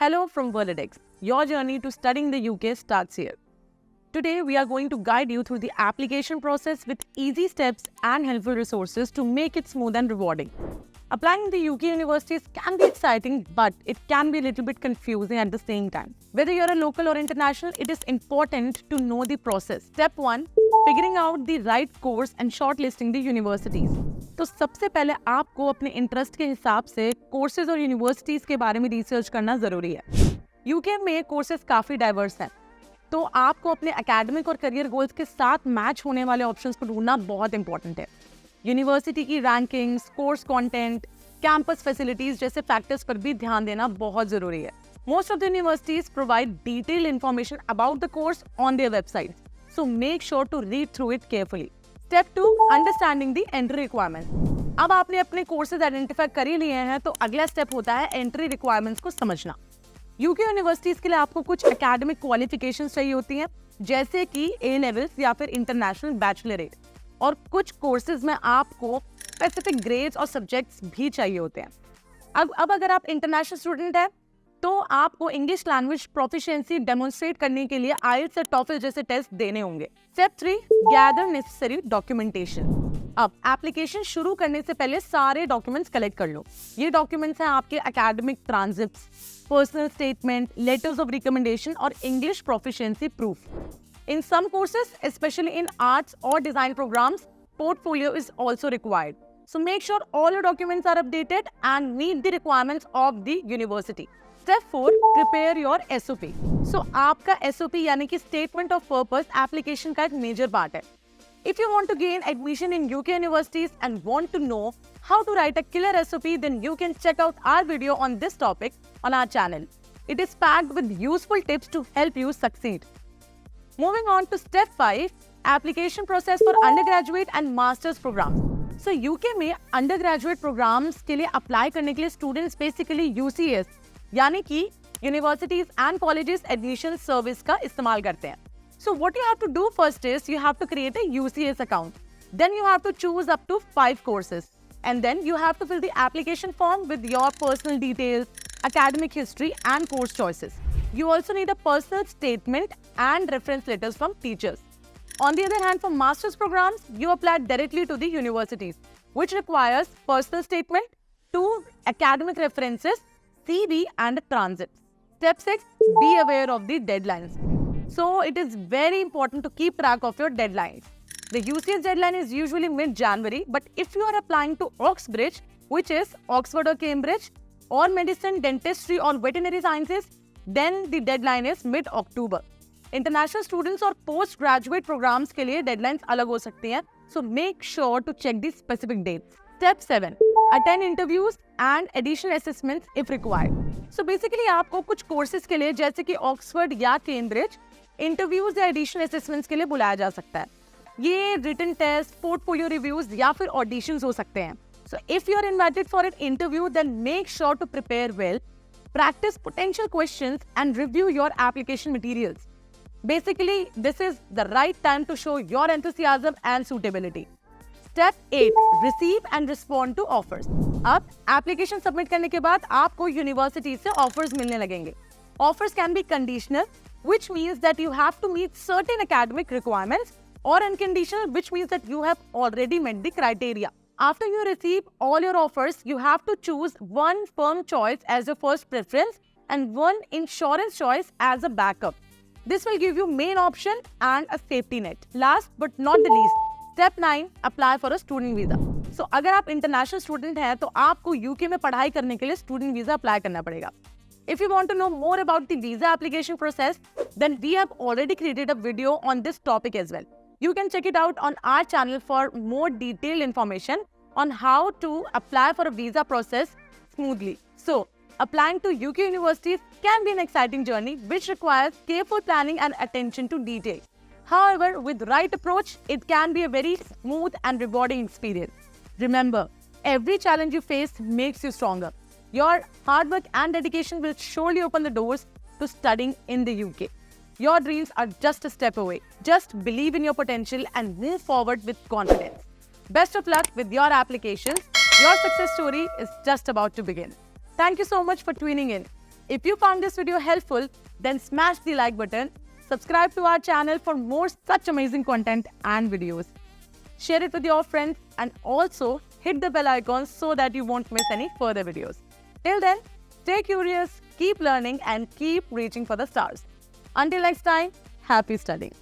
Hello from Verladex. Your journey to studying the UK starts here. Today, we are going to guide you through the application process with easy steps and helpful resources to make it smooth and rewarding. Applying in the UK universities can be exciting, but it can be a little bit confusing at the same time. Whether you're a local or international, it is important to know the process. Step 1. Figuring out the right course and shortlisting the universities. तो सबसे पहले आपको अपने interest के हिसाब से courses और universities के बारे में रिसर्च करना जरूरी है। यूके में कोर्सेज काफी डाइवर्स हैं, तो आपको अपने एकेडमिक और करियर गोल्स के साथ मैच होने वाले ऑप्शंस को ढूंढना बहुत इंपॉर्टेंट है। यूनिवर्सिटी की rankings, course content, campus facilities जैसे फैक्टर्स पर भी ध्यान देना बहुत जरूरी है। Most of the universities provide detailed information about the course on their website, so make sure to read through it carefully. Step 2. Understanding the entry requirement. अब आपने अपने कोर्सेज आइडेंटिफाई कर ही लिए हैं, तो अगला स्टेप होता है एंट्री रिक्वायरमेंट्स को समझना। यूके यूनिवर्सिटीज के लिए आपको कुछ एकेडमिक क्वालिफिकेशंस चाहिए होती हैं, जैसे कि ए लेवल्स या फिर इंटरनेशनल बैचलरेट, और कुछ कोर्सेज में आपको स्पेसिफिक ग्रेड्स और सब्जेक्ट्स भी चाहिए होते हैं। अब अगर आप इंटरनेशनल स्टूडेंट हैं, तो आपको इंग्लिश लैंग्वेज प्रोफिशिएंसी डेमोन्स्ट्रेट करने के लिए आईएलटीएस या टॉफल जैसे टेस्ट देने होंगे। स्टेप 3. Gather necessary documentation. अब एप्लीकेशन शुरू करने से पहले सारे डॉक्यूमेंट्स कलेक्ट कर लो। ये डॉक्यूमेंट्स हैं आपके academic transcripts, personal statement, letters of recommendation और English proficiency proof. In some courses, especially in arts or design programs, portfolio is also required. So make sure all your documents are updated and meet the requirements of the university. Step 4. Prepare your SOP. So आपका SOP यानी कि Statement of Purpose application का एक major part है. If you want to gain admission in UK universities and want to know how to write a killer SOP, then you can check out our video on this topic on our channel. It is packed with useful tips to help you succeed. Moving on to step 5, application process for undergraduate and master's programs. So UK में undergraduate programs के लिए apply करने के लिए students basically UCS यानी कि universities and colleges admission service का इस्तेमाल करते हैं. So what you have to do first is you have to create a UCS account. Then you have to choose up to 5 courses. And then you have to fill the application form with your personal details, academic history and course choices. You also need a personal statement and reference letters from teachers. On the other hand, for master's programs, you apply directly to the universities, which requires personal statement, 2 academic references, CV and transcripts. Step 6. Be aware of the deadlines. So it is very important to keep track of your deadlines. The UCS deadline is usually mid-January, but if you are applying to Oxbridge, which is Oxford or Cambridge, or medicine, dentistry or veterinary sciences, then the deadline is mid-October. International students और post graduate programs के लिए deadlines अलग हो सकती हैं, so make sure to check the specific dates. Step 7. Attend interviews and additional assessments if required. So basically आपको कुछ courses के लिए जैसे कि Oxford या Cambridge interviews या additional assessments के लिए बुलाया जा सकता है। ये written test, portfolio reviews या फिर auditions हो सकते हैं. So if you are invited for an interview, then make sure to prepare well. Practice potential questions and review your application materials. Basically, this is the right time to show your enthusiasm and suitability. Step 8. Receive and respond to offers. अब application submit करने के बाद आपको university से offers मिलने लगेंगे. Offers can be conditional, which means that you have to meet certain academic requirements, or unconditional, which means that you have already met the criteria. After you receive all your offers, you have to choose one firm choice as your first preference and one insurance choice as a backup. This will give you main option and a safety net. Last but not the least, step 9, apply for a student visa. So अगर आप international student हैं, तो आपको UK में पढ़ाई करने के लिए student visa apply करना पड़ेगा. If you want to know more about the visa application process, then we have already created a video on this topic as well. You can check it out on our channel for more detailed information on how to apply for a visa process smoothly. So, applying to UK universities can be an exciting journey which requires careful planning and attention to detail. However, with the right approach, it can be a very smooth and rewarding experience. Remember, every challenge you face makes you stronger. Your hard work and dedication will surely open the doors to studying in the UK. Your dreams are just a step away. Just believe in your potential and move forward with confidence. Best of luck with your applications. Your success story is just about to begin. Thank you so much for tuning in. If you found this video helpful, then smash the like button, subscribe to our channel for more such amazing content and videos. Share it with your friends and also hit the bell icon so that you won't miss any further videos. Till then, stay curious, keep learning and keep reaching for the stars. Until next time, happy studying.